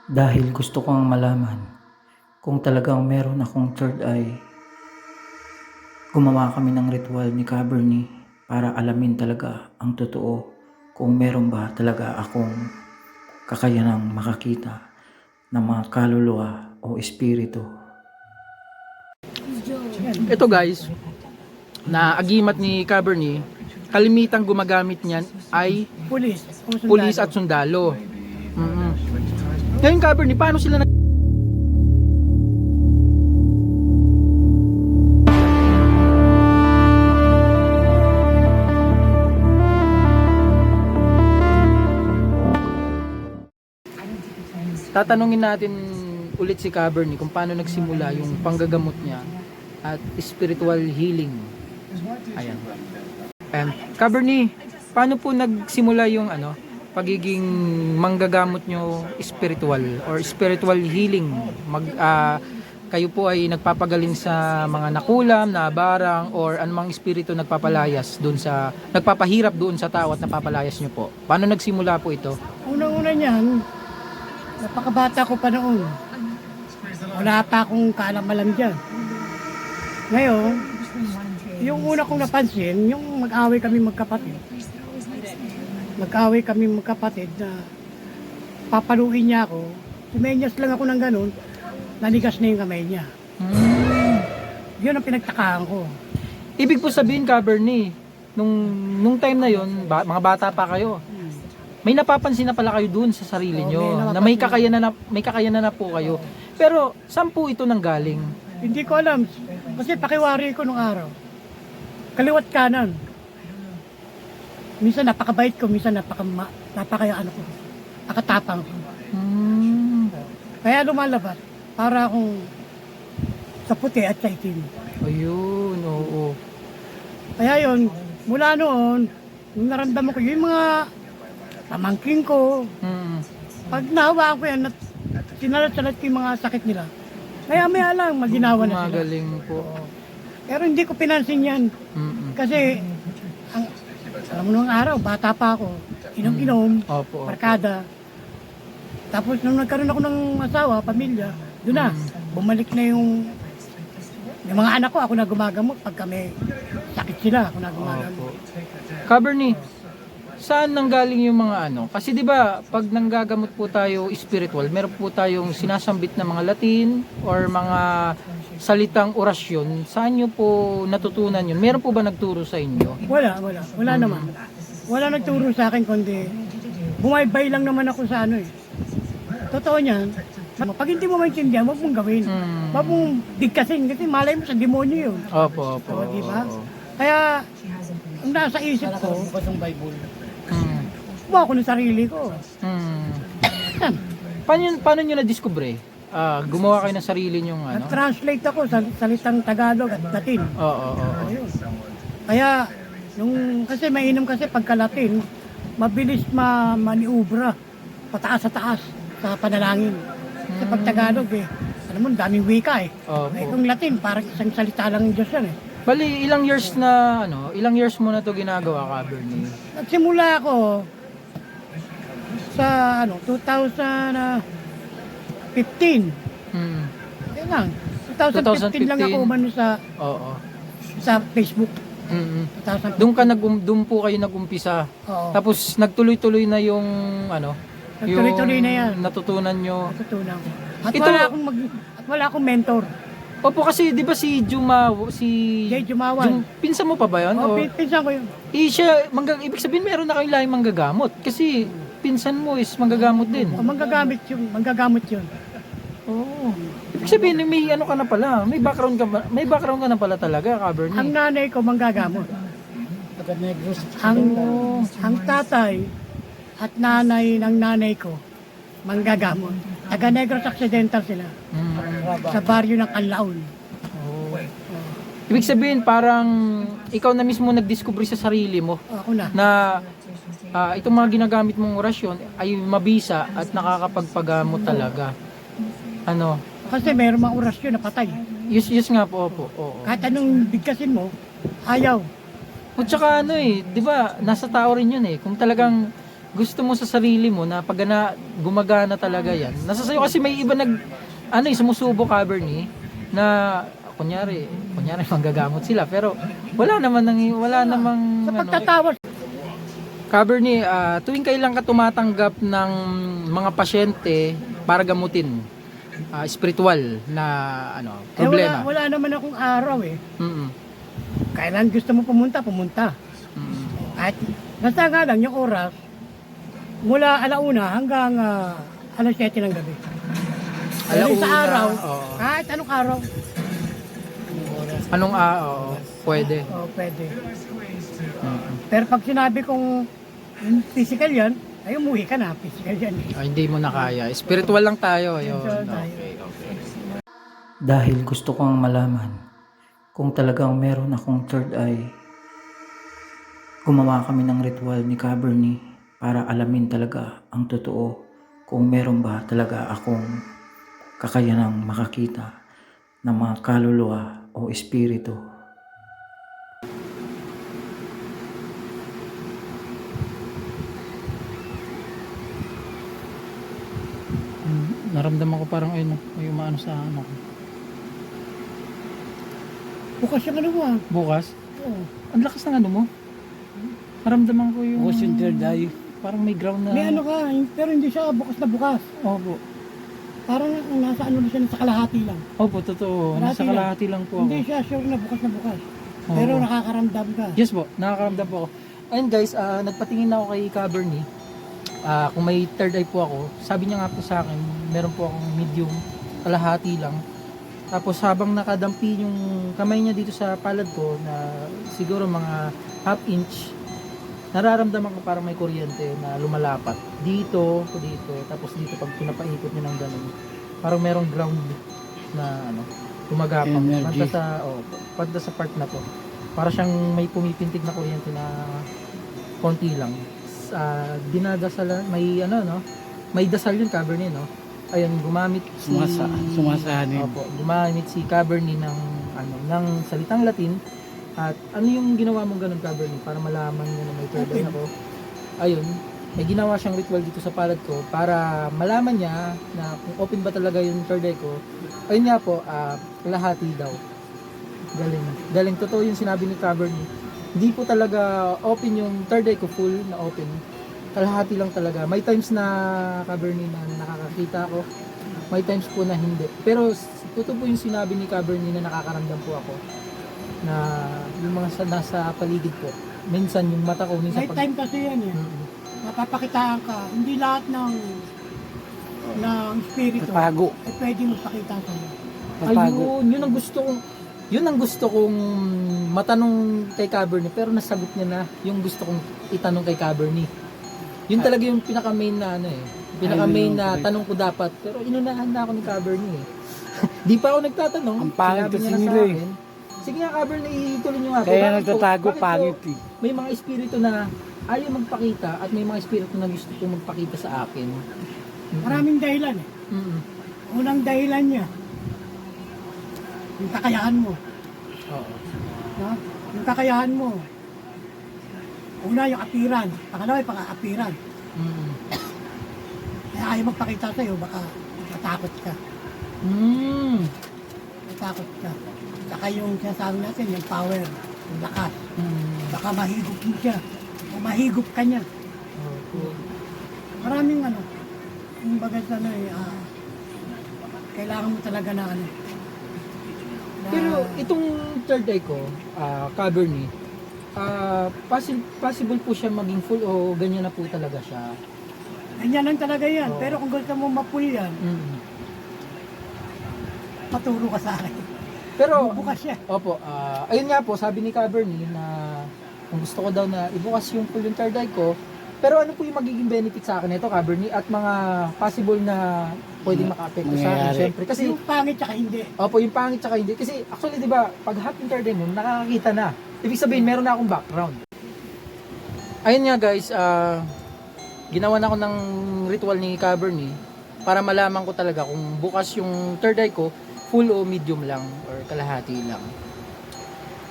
Dahil gusto kong malaman kung talagang meron akong third eye, gumawa kami ng ritual ni Cabernet para alamin talaga ang totoo kung meron ba talaga akong kakayanang makakita ng mga kaluluwa o espiritu. Ito guys, na agimat ni Cabernet, kalimitang gumagamit niyan ay pulis at sundalo. Ngayon Cabernet, paano sila tatanungin natin ulit si Cabernet kung paano nagsimula yung panggagamot niya at spiritual healing. Ayan. Cabernet, paano po nagsimula yung pagiging manggagamot nyo spiritual or spiritual healing? Kayo po ay nagpapagaling sa mga nakulam, na barang or anumang espiritu nagpapalayas doon sa nagpapahirap doon sa tao at napapalayas nyo po. Paano nagsimula po ito? Unang-una niyan, napakabata ko pa noon. Wala pa akong kaalam-alam dyan. Ngayon, yung una kong napansin, yung mag-away kami magkapatid. Mag-away kami magkapatid na papaluin niya ako. Sumenyas lang ako ng ganun, nanigas na yung kamay niya. Yun ang pinagtakahan ko. Ibig po sabihin, Cabernet, nung time na yon, mga bata pa kayo, may napapansin na pala kayo dun sa sarili nyo, na may kakayanan na po kayo. Pero, saan po ito nanggaling? Hindi ko alam, kasi pakiwari ko nung araw. Kaliwat kanan. Minsan napakabait ko, minsan napakatapang ko. Kaya lumalabas, para akong sa puti at sa itim. Ayun, oo. Kaya yun, mula noon, nung naramdaman ko, yung mga pamangking ko, pag nahawa ko yan, sinalat-salat ko yung mga sakit nila. Maya lang, maginawa na sila. Magaling po. Pero hindi ko pinansin yan. Kasi, alam mo nung araw, bata pa ako, inom-inom, Opo. barkada. Tapos nung nagkaroon ako ng asawa, pamilya, doon na, bumalik na yung mga anak ko, ako na gumagamot. Pag kami sakit sila, ako na gumagamot. Cabernet, saan nanggaling yung mga Kasi 'di ba, pag nanggagamot po tayo spiritual, meron po tayong sinasambit na mga Latin or mga salitang orasyon. Saan nyo po natutunan yun? Meron po ba nagturo sa inyo? Wala naman. Wala nagturo sa akin kundi bumaybay lang naman ako sa Totoo niyan. Pag hindi mo maintindihan, huwag mong gawin. Huwag mong bigkasin kasi malay mo sa demonyo yun. Opo. Diba? Kaya, ang nasa isip ko, buha ko ng sarili ko. Paano nyo na-discover? Gumawa kayo ng sarili nyong Nag-translate ako sa salitang Tagalog at Latin. Oo. Ayun. Kaya, kasi mainom kasi pagka-Latin, mabilis maniubra, pataas sa taas, sa panalangin. Kasi pag Tagalog alam mo, daming wika Opo. Kung Latin, parang isang salita lang ng Diyos yan Bali, ilang years mo na to ginagawa, Cabernet? Nagsimula ako sa 2015. Yan lang. 2015 lang ako umano sa Facebook. 2015. Doon po kayo nag-umpisa. Oo. Tapos nagtuloy-tuloy na yung Nagtuloy-tuloy na yan. natutunan nyo. Natutunan ko. At Ito- wala akong mentor. Opo, kasi 'di ba si Jay Jumawan. pinsan mo pa ba 'yon? Pinsan ko yun. Ibig sabihin meron na kayong lahing manggagamot kasi pinsan mo is manggagamot din. Manggagamot yun. Oo. Ibig sabihin may ka na pala, may background ka na pala talaga, Cabernet. Ang nanay ko manggagamot. Ang tatay at nanay ng nanay ko manggagamot. Taga Negros Occidental sila. Sa baryo ng Canlaon. Ibig sabihin parang ikaw na mismo nag-discover sa sarili mo Ako na. na itong mga ginagamit mong orasyon ay mabisa at nakakapagpagamot talaga. Kasi mayroong mga orasyon na patay. Yes nga po, opo. Oo. Kahit anong bigkasin mo, ayaw. At saka 'di ba, nasa tao rin 'yun Kung talagang gusto mo sa sarili mo na pag gumagana talaga yan. Nasa sayo kasi may iba sumusubo Cabernet na kunyari manggagamot sila pero wala namang Sa pagtatawa, Cabernet, tuwing kailan ka tumatanggap ng mga pasyente para gamutin spiritual na problema? wala naman akong araw eh. Mm-mm. Kailan gusto mo pumunta. Mm-mm. At basta nga lang yung oras, mula alauna hanggang alas 7 ng gabi. Pero sa Alauna, araw, oo. kahit anong araw, Anong pwede. pwede. Mm-mm. Pero pag sinabi kong physical yan, ay umuwi ka na, physical yan. Hindi mo na kaya. Spiritual lang tayo. Ayun. Spiritual tayo. Okay. Dahil gusto kong malaman kung talagang meron akong third eye, gumawa kami ng ritual ni Cabernet para alamin talaga ang totoo kung meron ba talaga akong kakayanang makakita ng mga kaluluwa o espiritu. Naramdaman ko parang may umaano sa ano ko. Bukas yung ano mo ah. Bukas, Oo. ang lakas ng ano mo. Naramdaman ko yung Bukas yung third eye. parang may ground na. May ano ka, pero hindi siya bukas na bukas. Opo. Parang nasa ano na siya, nasa kalahati lang. Opo, totoo. Nasa kalahati lang po ako. Hindi siya sure na bukas na bukas. Oo. Pero nakakaramdam ka. Yes po, nakakaramdam po ako. Ayun guys, nagpatingin ako kay Cabernet. Kung may third eye po ako, sabi niya nga po sa akin, meron po akong medium, kalahati lang. Tapos habang nakadampi yung kamay niya dito sa palad ko na siguro mga half inch, nararamdaman ko parang may kuryente na lumalapat. Dito, tapos dito pag pinapaikot niya ng ganun. Parang merong ground na gumagapang. Energy. Panta sa part na to. Para siyang may pumipintig na kuryente na konti lang. Dinadasal, may dasal yung Cabernet, no? Ayun, gumamit Sumasahan Opo, gumamit si Cabernet ng salitang Latin. At ano yung ginawa mong ganun, Cabernet, para malaman niya na may third eye ako? Ayun, may ginawa siyang ritual dito sa palad ko para malaman niya na kung open ba talaga yung third eye ko. Ayun nga po, kalahati daw. Galing. Totoo yung sinabi ni Cabernet. Hindi po talaga open yung third eye ko, full na open. Kalahati lang talaga. May times na Cabernet na nakakakita ako. May times po na hindi. Pero totoo po yung sinabi ni Cabernet na nakakaramdam po ako. Na yung mga nasa paligid po. Minsan yung mata ko, minsan May time kasi yan eh. Mapapakitaan ka. Hindi lahat ng espiritu ay pwede magpakita sa'yo. Ayun, yun ang gusto kong matanong kay Cabernet, pero nasagot niya na yung gusto kong itanong kay Cabernet. Yun talaga yung pinaka-main na pinaka-main na tanong ko dapat, pero inunahan na ako ni Cabernet. Di pa ako nagtatanong. Ang pangit Sinabi niya kasi na sa nila eh. akin. Sige nga, Cabernet, ituloy niyo nga. Kaya Bakit po- nagtatago, bakit po pangit eh. May mga espiritu na ayaw magpakita at may mga espiritu na gusto kong magpakita sa akin. Maraming dahilan eh. Mm-mm. Unang dahilan niya, yung kakayahan mo. Oo. No? Yung kakayahan mo. Una, yung apiran. Pangalawa, yung pang-apiran. Mm. Kaya ayaw magpakita sa'yo, baka matakot ka. Mm. Matakot ka. Saka yung sinasabi natin, yung power, yung lakas. Mm. Baka mahigop mo siya. O mahigop ka niya. Okay. Maraming yung bagas kailangan mo talaga na Pero itong third eye ko, Cabernet, possible po siya maging full o ganyan na po talaga siya. ganyan lang talaga yan. Oo. Pero kung gusto mo mapul yan, paturo ka sa akin. Pero, Bukas siya. opo, ayun nga po, sabi ni Cabernet na kung gusto ko daw na ibukas yung full yung third eye ko, pero ano po yung magiging benefit sa akin nito, Cabernet, at mga possible na pwedeng maka-apekto sa akin, syempre. Kasi, Yung pangit tsaka hindi. opo, yung pangit tsaka hindi. Kasi, actually, di ba, pag half yung third eye mo, nakakakita na. Ibig sabihin, meron na akong background. Ayun nga guys, ginawa na ako ng ritual ni Cabernet para malaman ko talaga kung bukas yung third eye ko, full o medium lang, or kalahati lang.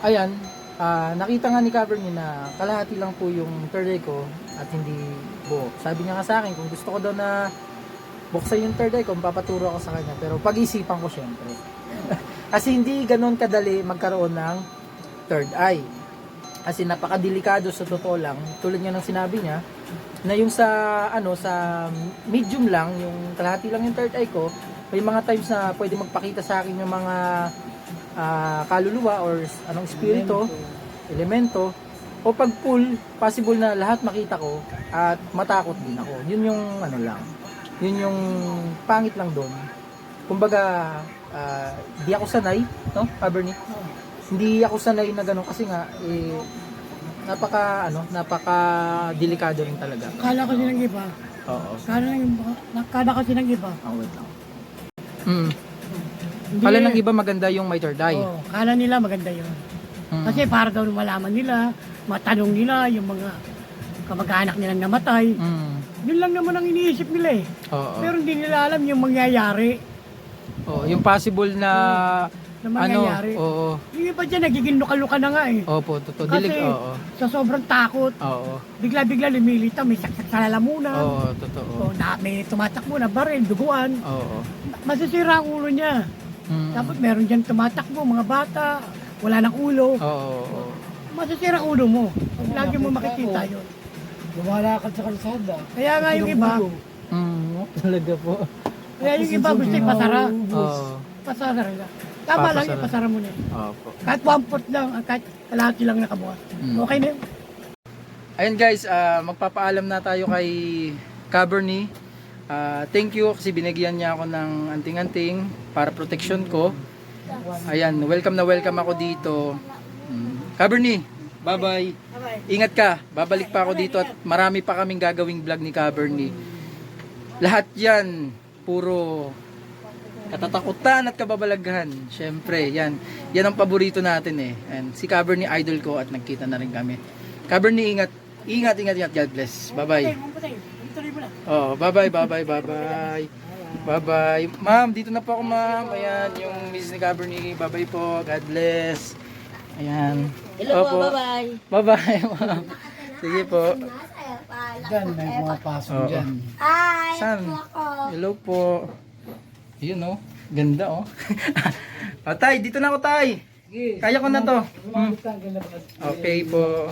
Ayan, nakita nga ni Cabernet na kalahati lang po yung third eye ko. at hindi buo. Sabi niya nga sa akin, kung gusto ko daw na buksan yung third eye ko, papaturo ako sa kanya. Pero pag-isipan ko syempre. Kasi hindi ganun kadali magkaroon ng third eye. Kasi napakadelikado sa totoo lang. Tulad nga ng sinabi niya, na yung sa sa medium lang, yung kalahati lang yung third eye ko, may mga times na pwede magpakita sa akin yung mga kaluluwa or anong espiritu, elemento, o pag full, possible na lahat makita ko at matakot din ako. Yun yung lang. Yun yung pangit lang doon. Kumbaga, di ako sanay, no, Cabernet? Hindi ako sanay na gano'n kasi nga napaka delikado rin talaga. Kala kasi ng iba. Oo. Kala kasi ng iba. Wait lang. Kala ng iba maganda yung may third eye. Oo, kala nila maganda yun. Kasi para daw malaman nila, matanong nila yung mga kamag-anak nilang namatay. Yun lang naman ang iniisip nila eh. Oo. Pero hindi nila alam yung mangyayari. Oo, yung possible na Na mangyayari. oo. Yung iba dyan, nagiging luka-luka na nga eh. Opo, totoo. Kasi Oo. sa sobrang takot, Oo. bigla-bigla lumilitaw, may saksak sa lalamunan. Oo, totoo. O, may tumatakbo na baril, duguan. Oo. Masisira ang ulo niya. Tapos meron dyan tumatakbo, mga bata, wala ng ulo. Oo. Masisira ang ulo mo. Lagi mo makikita yun. Lumalakad sa kalsada. Kaya nga yung iba, Talaga po. kaya yung iba gusto ipasara. Oo. Pasara nila. Tama lang, Papasara. ipasara mo na yun. Opo. Kahit 1 foot lang, kahit kalahati lang nakabuhat. Okay na yun. Ayun guys, magpapaalam na tayo kay Cabernet. Thank you kasi binigyan niya ako ng anting-anting para protection ko. Ayan, welcome na welcome ako dito. Cabernet, bye-bye. Ingat ka, babalik pa ako dito at marami pa kaming gagawing vlog ni Cabernet. Lahat yan, puro katatakutan at kababalaghan. Syempre, yan ang paborito natin eh. And si Cabernet idol ko at nagkita na rin kami. Cabernet, ingat. God bless. Bye-bye. Oh, bye-bye. Bye-bye. Ma'am, dito na po ako, ma'am. Ayan, yung Mrs. ni Cabernet. Bye-bye po. God bless. Ayan. Hello Opo. po, bye-bye. Bye-bye, ma'am. Sige po. Diyan, may mga pasok Oo. dyan. Hi, Saan? ako. Hello po. Ayun oh. Ganda oh. Tay, dito na ako tay. Kaya ko na to. Lumabot lang, ganda ba? Okay po.